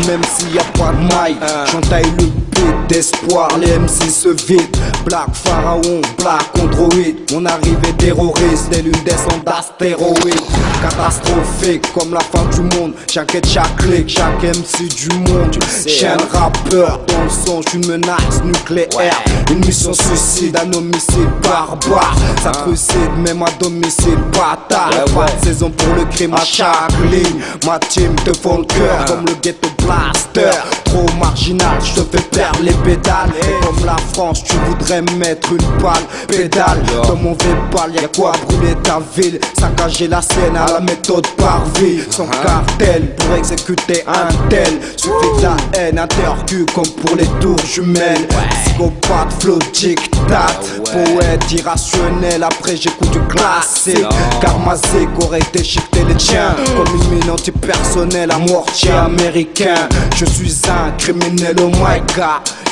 même s'il y a pas de maille. J'entaille le beat d'espoir, les MC se vident. Black Pharaon, Black Android. Mon arrivée terroriste, telle une descente d'astéroïdes. Catastrophique comme la fin du monde. J'inquiète chaque clic, chaque MC du monde. Chien rappeur dans le son, j'suis une menace nucléaire. Une mission suicide, un homicide barbare. Ça crucide même à domicile bâtard. Pas de saison pour le crime à chaque ligne. Ma team te font le cœur comme le ghetto blaster. Trop marginal, je te fais perdre les pédales. Comme la France, tu voudrais mettre une balle. Pédale, dans mon Vépal, y'a quoi brûler ta ville. Saccager la scène à la méthode par vie. Sans cartel pour exécuter un tel. Suffit de la haine, interview comme pour les tours jumelles. Psychopathe, flow, dictat. Poète irrationnel, après j'écoute du classique. Car ma zig aurait déchiqueté les tiens. Comme une mine antipersonnelle à mortier américain. Je suis un criminel au mic.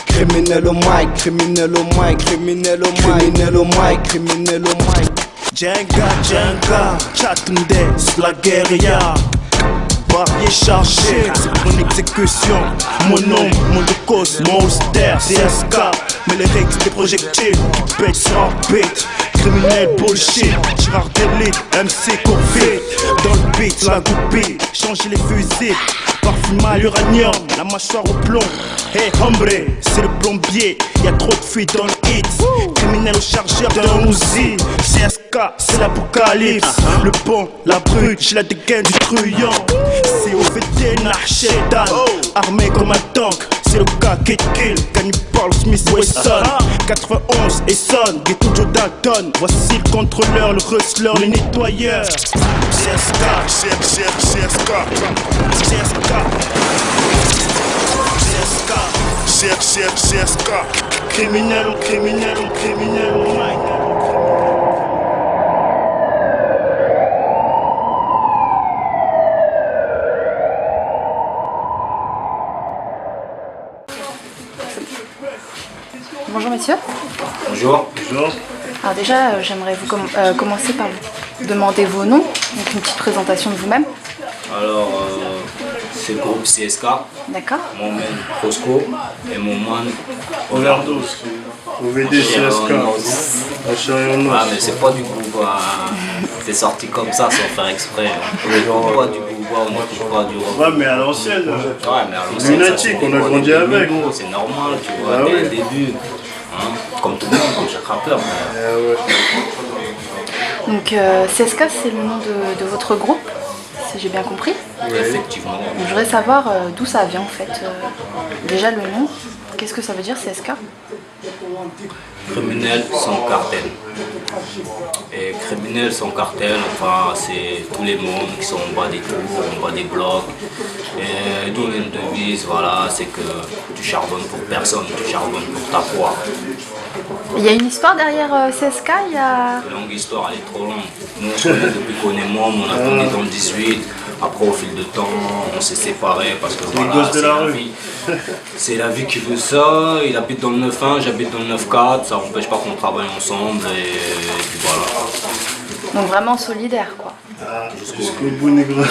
Criminel au mic, criminel au mic, criminel au mic, criminel au mic, criminel au mic. Djenga, Chatunde, c'est la guérilla. Barrier chargé, c'est pour une exécution. Mon nom, mon cause, mon austère, CSK. Mais les règles des projectiles, bête sur beat. Criminel bullshit, Gérard d'élite, MC Covid. Dans le beat, la goupille, changer les fusils. Parfum à l'uranium, la mâchoire au plomb. Hey hombre, c'est le plombier, y'a trop de fuites dans le hit. Criminel au chargeur d'un Uzi. CSK, c'est l'apocalypse. Le bon, la brute, j'ai la dégaine du truand. C'est OVD, Narchedan. Armé comme un tank, c'est le cas qui kill. Cannibal Smith Wesson. 91 et sonne, Ghetto Joe Dalton. Voici le contrôleur, le rustler, le nettoyeur. CSK, CSK, CSK, criminel, criminel, criminel, Bonjour messieurs. Bonjour. Bonjour. Alors déjà, j'aimerais vous commencer par vous demander vos noms, donc une petite présentation de vous-même. Alors, c'est le groupe CSK. D'accord. Mon man Prosco et mon man Overdose. OVD CSK. Ah, mais c'est pas du bouba. C'est sorti comme ça sans faire exprès. On n'écoute pas du bouba, on n'écoute pas du rock. Ouais, mais à l'ancienne. Ouais, mais à l'ancienne, lunatique, on a grandi avec. C'est normal, tu vois, Ah dès ouais. le début. Hein, comme tout le monde, comme chaque rappeur. Donc CSK, c'est le nom de votre groupe, si j'ai bien compris. Effectivement. Donc, je voudrais savoir d'où ça vient en fait. Déjà le nom, qu'est-ce que ça veut dire CSK? Criminel sans cartel. Et criminel sans cartel, enfin, c'est tous les mondes qui sont en bas des tours, en bas des blocs. Et d'où une devise, voilà, c'est que tu charbonnes pour personne, tu charbonnes pour ta poire. Il y a une histoire derrière CSK, il y a... Longue histoire, elle est trop longue. Nous, on se connaît depuis qu'on est môme, on a tourné dans le 18. Après, au fil de temps, on s'est séparés parce que voilà, c'est la vie. C'est la vie qui veut ça. Il habite dans le 9-1, j'habite dans le 9-4. Ça n'empêche pas qu'on travaille ensemble et puis voilà. Donc vraiment solidaire quoi. Jusqu'au bout, négro.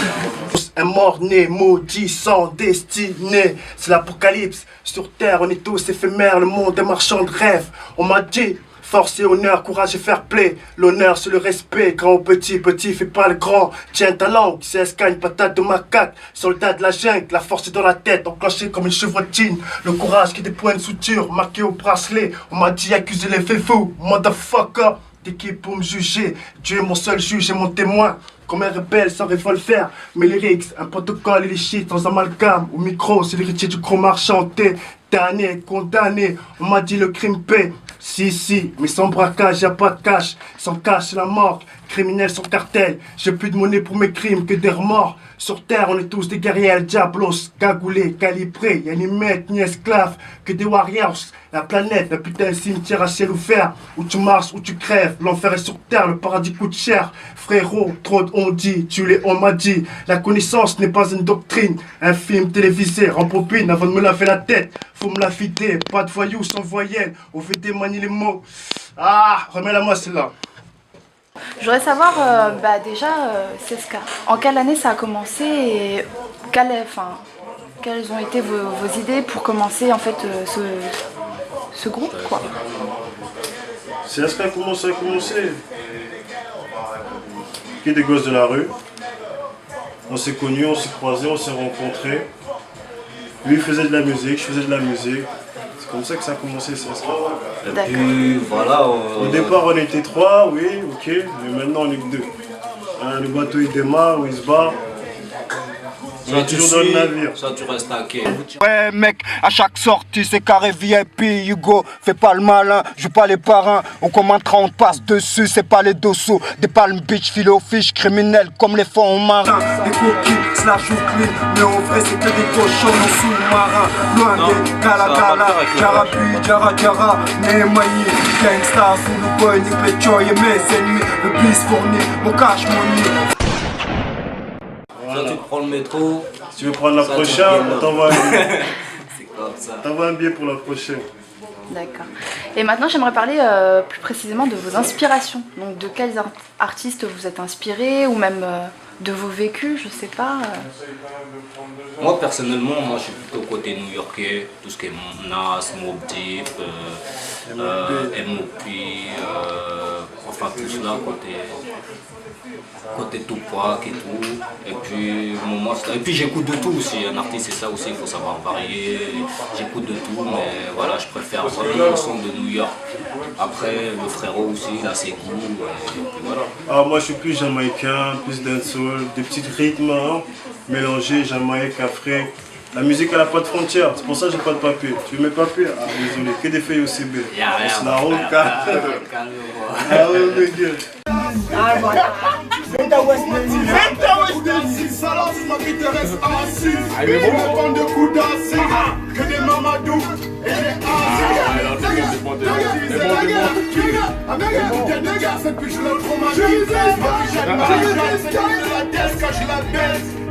Un mort-né, maudit, sans destinée. C'est l'apocalypse. Sur terre, on est tous éphémères. Le monde est marchand de rêve. On m'a dit. Force et honneur, courage et fair play. L'honneur, c'est le respect. Grand ou petit, petit fait pas le grand. Tiens ta langue, CSK, une patate de macaque. Soldat de la jungle, la force est dans la tête, enclenché comme une chevrotine. Le courage qui déploie une suture, marqué au bracelet. On m'a dit accuser les faits fous, motherfucker. T'es qui pour me juger? Dieu est mon seul juge et mon témoin. Comme un rebelle sans revolver, mes lyrics, un protocole et les shit sans amalgame. Au micro, c'est l'héritier du gros marchanté. Damné, condamné, on m'a dit le crime paie. Si, mais sans braquage, y'a pas de cash. Sans cash, c'est la mort. Criminel sans cartel. J'ai plus de monnaie pour mes crimes que des remords. Sur terre, on est tous des guerriers, diablos, cagoulés, calibrés. Y'a ni maîtres ni esclaves que des warriors. La planète, la putain de cimetière à ciel ouvert. Où tu marches, où tu crèves. L'enfer est sur terre, le paradis coûte cher. Frérot, trop on dit, tu l'es, on m'a dit. La connaissance n'est pas une doctrine. Un film télévisé, rempopine avant de me laver la tête. Faut me la vider, pas de voyous sans voyelle. On fait démanier les mots. Ah, remets-la moi celle-là. Je voudrais savoir déjà CSK, en quelle année ça a commencé et quelle quelles ont été vos idées pour commencer en fait ce groupe quoi? C'est ce comment ça a commencé. Qui est des gosses de la rue. On s'est connus, on s'est croisés, on s'est rencontrés. Lui il faisait de la musique, je faisais de la musique. C'est comme ça que ça a commencé, c'est ça. Et puis voilà. Au départ on était 3, oui, ok, mais maintenant on est que 2. Hein, le bateau il démarre, il se barre. On est toujours dans le navire. Ça tu restes à quai. Ouais mec, à chaque sortie c'est carré VIP, Hugo, fais pas le malin, joue pas les parrains, on commentera, on te passe dessus, c'est pas les dossous, des palmes bitch, file aux fiches, criminels comme les fonds marins. Des coquilles, slash ou clean, mais en vrai c'est que des cochons en sous-marins. Loin des gala, jarabi, jara, Nehemaï, gangsta, sous le boy, nique les choy et mes ennemis, le bis fourni, mon cash money. Soit tu prends le métro. Si tu veux prendre la prochaine, on t'envoie un un billet pour la prochaine. D'accord. Et maintenant j'aimerais parler plus précisément de vos inspirations. Donc de quels artistes vous êtes inspirés ou même de vos vécus, je sais pas. Moi personnellement, moi je suis plutôt côté new-yorkais, tout ce qui est Nas, Mobb Deep, M.O.P, enfin tout cela côté Tupac et tout. Et puis et puis j'écoute de tout aussi. Un artiste c'est ça aussi, il faut savoir varier. J'écoute de tout, mais voilà, je préfère vraiment le son de New York. Après le frérot aussi, il a ses goûts. Et puis voilà. Alors moi je suis plus jamaïcain, plus dancehall, des petits rythmes hein, mélangés, Jamaïque, Afrique. La musique elle n'a pas de frontières, c'est pour ça que j'ai pas de papier. Tu veux mes papiers? Ah désolé, que des feuilles OCB. On se la roule, ah ouais mes gars.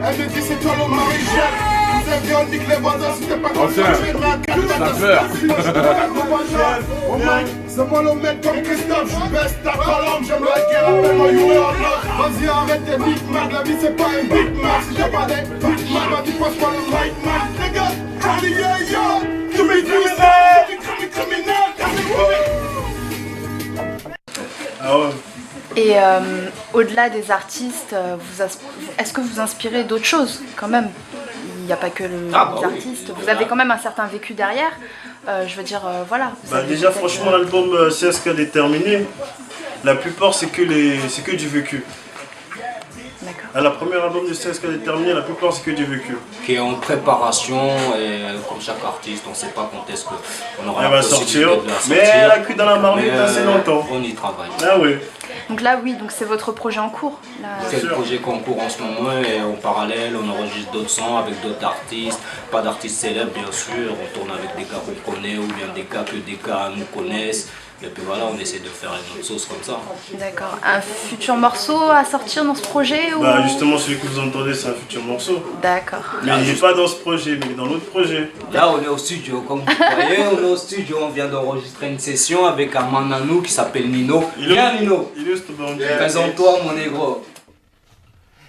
Elle me dit c'est toi le Marie-Jeanne. Vous avez on dit que les voisins c'était pas comme ça. La peur. C'est moi le mec comme Christophe. Je baisse ta colombe. J'aime la guerre, appelle-moi You et vas-y arrête tes big man. La vie c'est pas un big man. Si j'ai pas des big man, vas-y passe-moi le right man. Les gars, tu m'es criminel. Ah ouais. Et au-delà des artistes, est-ce que vous inspirez d'autres choses quand même? Il n'y a pas que les artistes, vous avez quand même un certain vécu derrière. Je veux dire, voilà. Déjà franchement l'album CSK Déterminé, la plupart c'est que du vécu. D'accord. La première album de CSK Déterminé, la plupart c'est que du vécu. Qui est en préparation et comme chaque artiste, on ne sait pas quand est-ce qu'on aura la possibilité sortir. de la sortir. Mais elle a cru dans la marmite assez longtemps. On y travaille. Ah oui. Donc là oui, donc c'est votre projet en cours là. C'est le projet qu'on court en ce moment et en parallèle on enregistre d'autres sons avec d'autres artistes, pas d'artistes célèbres bien sûr, on tourne avec des gars qu'on connaît ou bien des gars que des gars nous connaissent. Et puis voilà, on essaie de faire une autre sauce comme ça. D'accord. Un futur morceau à sortir dans ce projet ou... Justement, celui que vous entendez, c'est un futur morceau. D'accord. Mais il n'est pas dans ce projet, mais il est dans l'autre projet. Là, on est au studio, comme vous voyez, on est au studio, on vient d'enregistrer une session avec un man à nous qui s'appelle Nino. Viens Nino, présente-toi mon négro.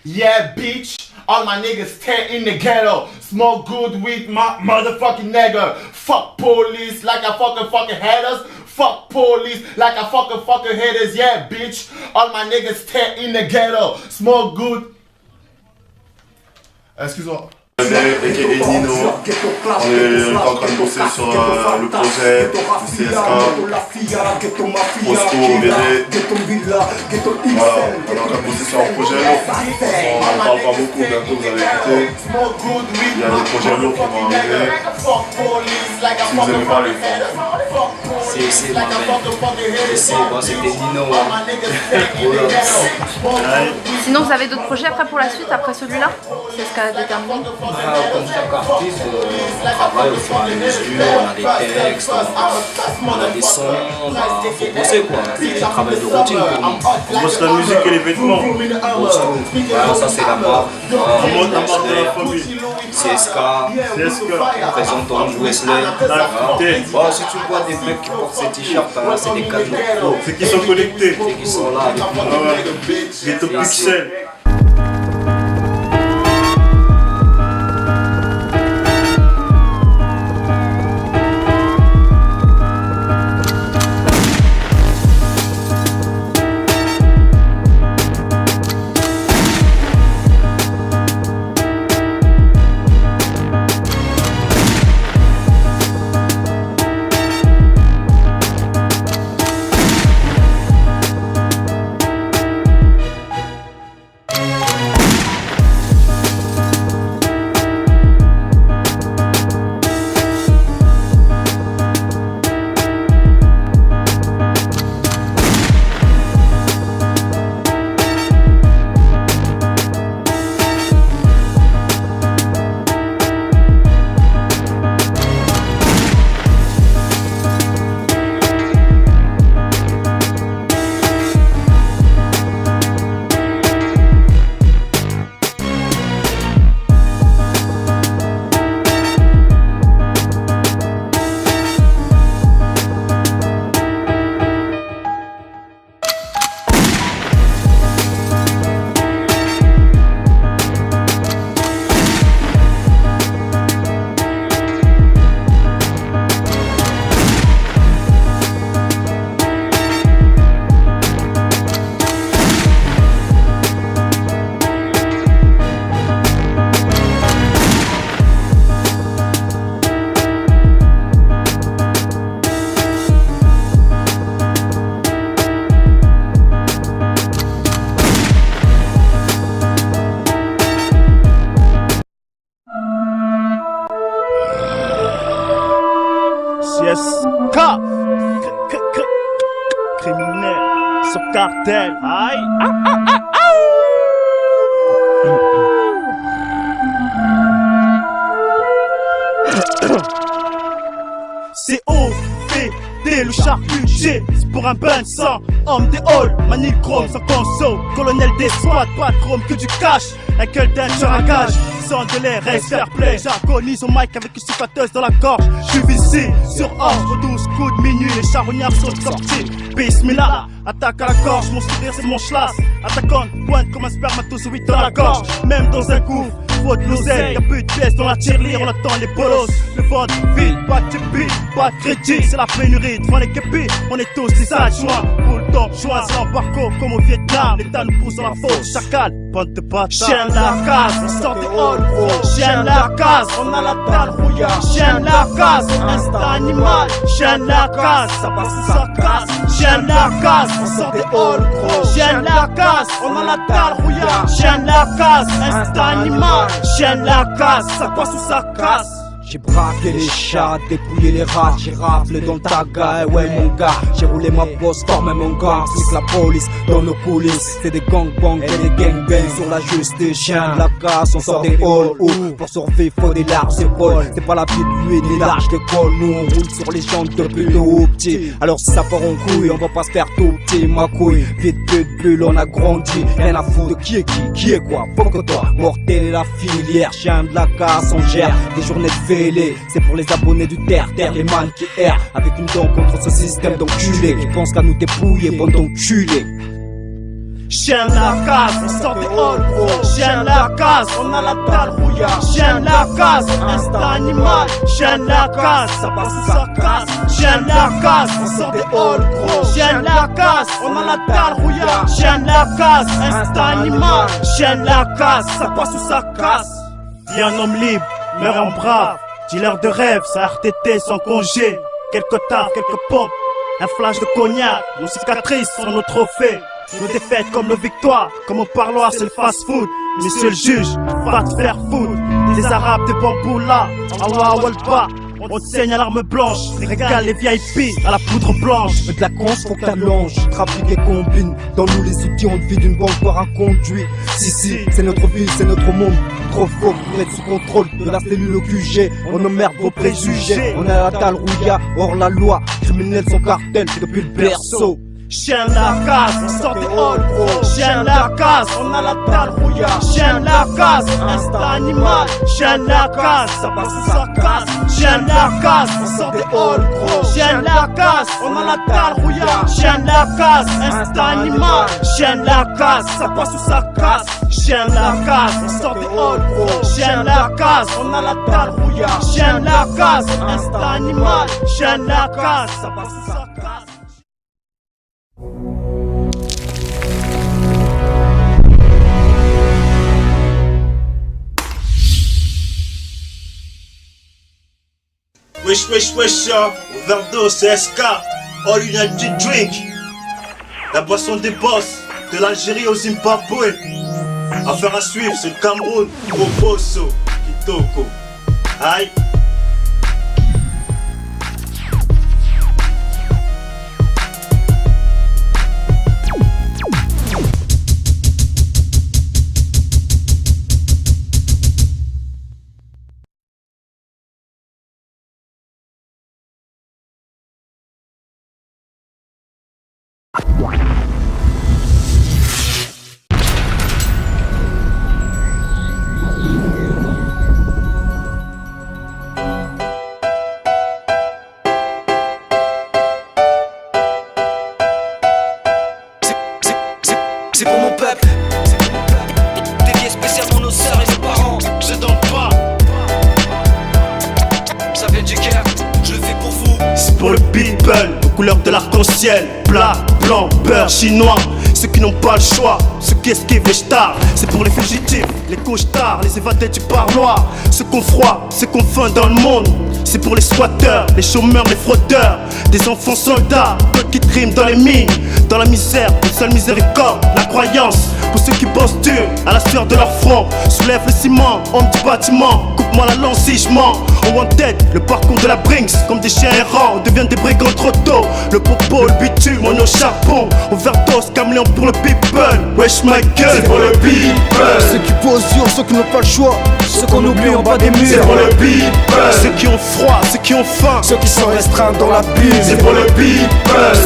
Yeah, bitch. All my niggas tear in the ghetto. Smoke good with my motherfucking nigga. Fuck police like I fucking haters. Fuck police like I fucking haters. Yeah, bitch. All my niggas tear in the ghetto. Smoke good. Excuse-moi. Et Nino, on est en train de bosser sur le projet CSK, Posto, VD. Voilà, on est en train de bosser sur un projet lourd. On n'en parle pas beaucoup, bientôt vous allez écouter. Il y a des projets lourds qui vont arriver. Si vous aimez pas les fans. C'est ma mère. C'était Nino. Sinon vous avez d'autres projets après pour la suite, après celui-là? C'est ce qu'a déterminé? Comme chaque artiste, on travaille au fur et à mesure, on a des textes, on a des sons, faut bosser quoi. C'est un travail de routine pour nous. On bosse la musique et les vêtements. On bosse tout. Voilà, ça c'est la marque. On monte la marque de la famille. CSK, représentant Wesley. Bon, si tu vois des mecs qui portent ces t-shirts, c'est des cadeaux. C'est qu'ils sont connectés. C'est qu'ils sont là avec nous. Ghetto Pixel. CSK. Criminel sur cartel. Aïe. C'est OVD, le charcutier. C'est pour un bain de sang. Homme des halls, manille chrome sans conso. Colonel des SWAT, pas de chrome que du cash. La gueule d'un tueur à gage. Sans délai, reste fair play. J'agonise au mic avec une sifflateuse dans la gorge. J'suis vissé sur ordre, 12 coups de minuit. Les charognards sont sortis. Bismillah, attaque à la gorge. Mon sourire c'est mon schlass. Attaquant, pointe comme un spermatozoïde dans la gorge. Même dans un gouffre. Faut de l'oseille, y'a plus de pièces dans la tirelire, on attend les bolos. Le ventre vide, pas de chipie, pas de crédit, c'est la pénurie devant les képis. On est tous des adjoints, pour le temps, choisir un parcours comme au Vietnam. L'État nous pousse dans la faute, chacal, bande de bâtards. Chien de la case, on sort des halls, gros. Chien de la case, on a la dalle rouillard. Chien de la case, instinct animal. Chien de la case, ça passe ou ça casse. Chien de la case, on sort des halls, gros. Chien de la case, on a la dalle rouillard. Chien de la case, instinct animal. Chien de la casse, ça passe ou ça casse. J'ai braqué les chats, dépouillé les rats, j'ai raflé dans ta gueule, ouais mon gars. J'ai roulé ma bosse, formé mon gars, c'est que la police dans nos coulisses. C'est des gangbangs et des gangbangs sur la justice. Chien de la casse, on sort des halls, pour survivre faut des larges épaules. C'est pas la vie de lui, ni large d'école. Nous on roule sur les champs depuis tout petit. Alors si ça part en couille, on va pas se faire tout petit, ma couille. Vite bulle, on a grandi, rien à foutre de qui est quoi, faut que toi. Mortel et la filière, chien de la casse, on gère des journées de c'est pour les abonnés du terre-terre, les man qui errent avec une dent contre ce système d'enculés qui pense qu'à nous dépouiller, bon d'enculés. Chien de la case, on sort des halls, gros. Chien de la case, on a la dalle rouillard. Chien de la case, instinct animal. Chien de la case, ça passe ou ça casse. Chien de la case, on sort des halls, gros. Chien de la case, on a la dalle rouillard. Chien de la case, instinct animal. Chien de la case, ça passe ou ça casse. Dis un homme libre, meurt en brave. Dealer de rêve, ça RTT sans congé. Quelques taffes, quelques pompes, un flash de cognac. Nos cicatrices sont nos trophées. Nos défaites comme nos victoires. Comme au parloir, c'est le fast-food. Monsieur le juge, pas te faire foutre. Des arabes, des bambous là. Allah Walba. On te saigne à l'arme blanche, régale les VIP à la poudre blanche. Mais de la conche faut que t'allonges, trafic et combine. Dans nous les outils, on vit d'une banque par un conduit. Si, c'est notre vie, c'est notre monde. Trop faux pour être sous contrôle de la cellule au QG. On emmerde vos préjugés. On a la dalle rouillard, hors la loi. Criminels sans cartel, depuis le berceau. Chien de la case, on sort des halls, gros. Chien de la case, on a la dalle rouillard. Chien de la case, instinct animal. Chien de la case, ça passe ou ça casse. Chien de la case, on sort des halls, gros. Chien de la case, on a la dalle rouillard. Chien de la case, instinct animal. Chien de la case, ça passe ou ça casse. Chien de la case, on sort des halls, gros. Chien de la case, on a la dalle rouillard. Chien de la case, instinct animal. Chien de la case, ça passe ou ça casse. Wesh, overdose, CSK, all you need to drink. La boisson des boss, de l'Algérie au Zimbabwe. Affaire à suivre, c'est le Cameroun, Boboso, Kitoko. Aïe. C'est pour mon peuple, dédié spécialement nos sœurs et nos parents. Je donne pas, ça vient du cœur, je le fais pour vous. c'est pour le people, aux couleurs de l'arc-en-ciel. Plat, blanc, beurre, chinois. Ceux qui n'ont pas le choix, ceux qui esquivent les stars. C'est pour les fugitifs, les couche-tards, les évadés du parloir. Ceux qu'on froid, ceux qu'on faim dans le monde. C'est pour les squatteurs, les chômeurs, les fraudeurs. Des enfants soldats, peu qui triment dans les mines. Dans la misère, une seule miséricorde, la croyance. Pour ceux qui bossent dur, à la sueur de leur front. Soulève le ciment, homme du bâtiment. Coupe moi la lance si je mens. On wanted, le parcours de la Brinks. Comme des chiens errants, on devient des brigands trop tôt. Le popo, le bitume, on est au charbon. Overdose, caméléon pour le people. Wesh ma gueule, c'est pour le people. Ceux qui posent sur, ceux qui n'ont pas le choix. Ceux qu'on oublie en bas des murs. C'est pour le people. Ceux qui ont froid, ceux qui ont faim. Ceux qui sont restreints dans la bulle. C'est pour le people.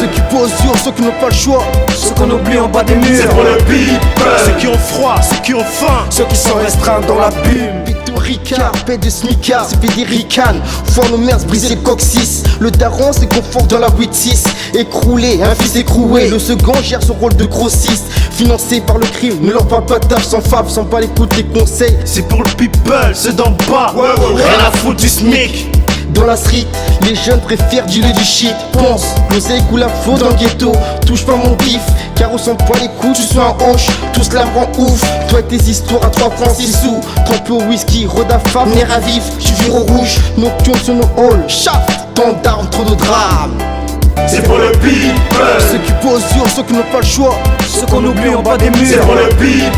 Ceux qui posent sur, ceux qui n'ont pas le choix. Ceux qu'on oublie en bas des murs. C'est pour le people. Ceux qui ont froid, ceux qui ont faim. Ceux qui sont restreints dans la bulle. Victor Ricard, paix de smicard, c'est fait des ricanes. Faut nos mères briser le coccyx. Le daron se confort dans la 8-6. Écroulé, un fils écroué. Le second gère son rôle de grossiste. Financé par le crime, ne leur parle pas taf sans fave, sans pas l'écoute les conseils. C'est pour le people, ceux d'en bas. Rien à foutre du SMIC. Dans la street, les jeunes préfèrent dealer du shit. Pense, l'oseille coule à flot dans le ghetto. Touche pas mon bif, car au son pas les coups, tu sois en hanche, tout cela me rend ouf. Toi et tes histoires à 3 francs 6 sous. Trempé au whisky, roda femme, nerf à vif. Tu vires au rouge, nocturne sur nos halls. Shaft, tant d'armes, trop de drames. C'est pour le people. Ceux qui posent sur, ceux qui n'ont pas le choix. Ceux qu'on oublie en bas des murs. C'est pour le people.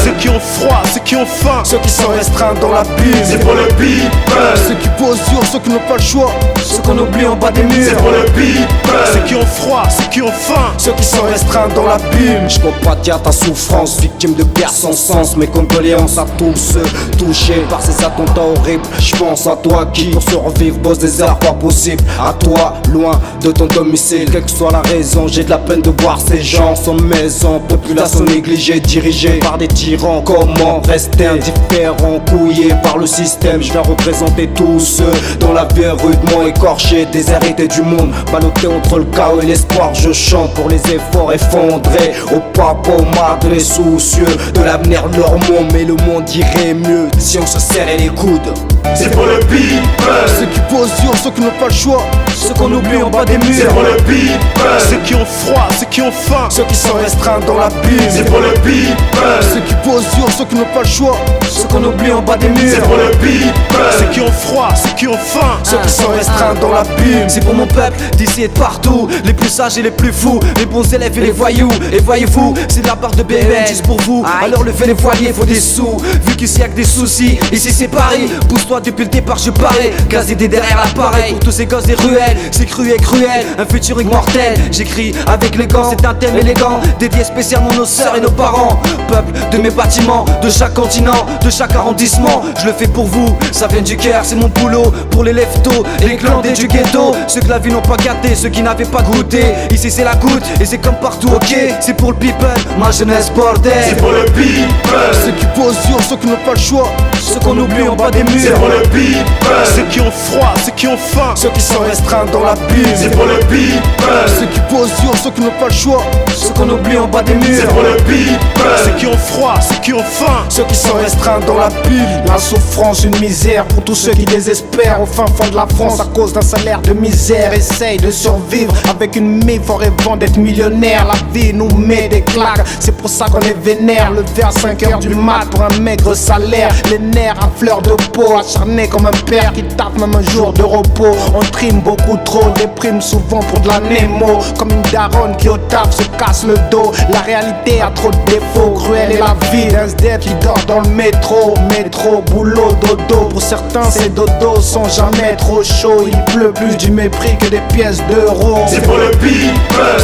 Ceux qui ont froid, ceux qui ont faim. Ceux qui sont restreints dans la bulle. C'est pour le people. Ceux qui posent sur, ceux qui n'ont pas le choix. Ceux qu'on oublie en bas des murs. C'est pour le people. Ceux qui ont froid, ceux qui ont faim. Ceux qui sont restreints dans la bulle. Je compatis à ta souffrance, victime de guerre sans sens. Mes condoléances à tous ceux touchés par ces attentats horribles. Je pense à toi qui, pour survivre, bosse des heures pas possibles. À toi, loin de ton domicile, quelle que soit la raison, j'ai de la peine de voir ces gens sans maison. Population négligée, dirigée par des tyrans. Comment rester indifférent, couillé par le système? Je viens représenter tous ceux dont la vie est rudement écorchée, déshérités du monde, ballottés entre le chaos et l'espoir. Je chante pour les efforts effondrés, au papa, aux marques, les soucieux de l'avenir de leur monde. Mais le monde irait mieux si on se serrait les coudes. C'est pour le people. Ceux qui posent sur, ceux qui n'ont pas le choix. Ceux qu'on oublie en bas des C'est murs. pour le people. Ceux qui ont froid, ceux qui ont faim. Ceux qui sont restreints dans la bulle. C'est pour le people. Ceux qui posent sur, ceux qui n'ont pas le choix. Ceux qu'on oublie en bas des C'est murs. pour le people. Ceux qui ont froid, ceux qui ont faim. Ceux qui sont restreints dans la bulle. C'est pour mon peuple d'ici et de partout. Les plus sages et les plus fous. Les bons élèves et les voyous. Et voyez-vous, c'est de la part de BN juste pour vous. Alors levez les voiliers, faut des sous. Vu qu'ici y'a que des soucis, ici c'est Paris. Pousse-toi depuis le départ, je parie. Casé des derrière l'appareil. Pour tous ces gosses des ruelles, c'est cru et cruel. Un futur immortel. J'écris avec les gants, c'est un thème élégant. Dédié spécialement nos sœurs et nos parents. Peuple de mes bâtiments, de chaque continent, de chaque arrondissement. Je le fais pour vous, ça vient du cœur, c'est mon boulot. Pour les leftos et les glandés du ghetto. Ceux que la vie n'ont pas gâté, ceux qui n'avaient pas goûté. Ici c'est la goutte et c'est comme partout, ok. C'est pour le people, ma jeunesse bordel. C'est pour le people. Ceux qui posent sur, ceux qui n'ont pas le choix. Ceux qu'on oublie en bas des C'est murs. pour le people. Ceux qui ont froid, ceux qui ont faim. Ceux qui sont restreints dans la bulle. C'est pour le people. Ceux qui posent sur, ceux qui n'ont pas le choix. Ceux qu'on oublie en bas des C'est murs. pour le people. Ceux qui ont froid, ceux qui ont faim. Ceux qui sont restreints dans la bulle. La souffrance, une misère pour tous ceux qui désespèrent. Au fin fond de la France à cause d'un salaire de misère. Essaye de survivre avec une mif en rêvant d'être millionnaire. La vie nous met des claques, c'est pour ça qu'on est vénère. Levé à 5h du mat pour un maigre salaire. Les nerfs à fleur de peau, acharné comme un père qui tape même un jour de repos. On trime beaucoup trop, déprime souvent pour de la Nemo. Comme une daronne qui au taf se casse le dos. La réalité a trop de défauts, cruelle est la vie d'un SDF qui dort dans le métro. Métro, boulot, dodo. Pour certains ces dodos sont jamais trop chauds. Il pleut plus du mépris que des pièces d'euros. C'est pour le people.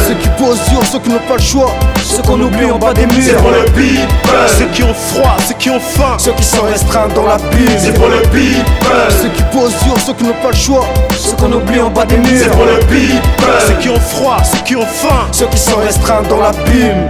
Ceux qui posent sur, ceux qui n'ont pas le choix. Ceux qu'on oublie en bas des C'est murs. pour le people. Ceux qui ont froid, ceux qui ont faim. Ceux qui sont restreints dans la bulle. C'est pour le people. Ceux qui posent sur, ceux qui n'ont pas le choix. Ceux qu'on oublie en bas des C'est murs. pour le people. Ceux qui ont froid, ceux qui ont faim. Ceux qui sont restreints dans la bulle.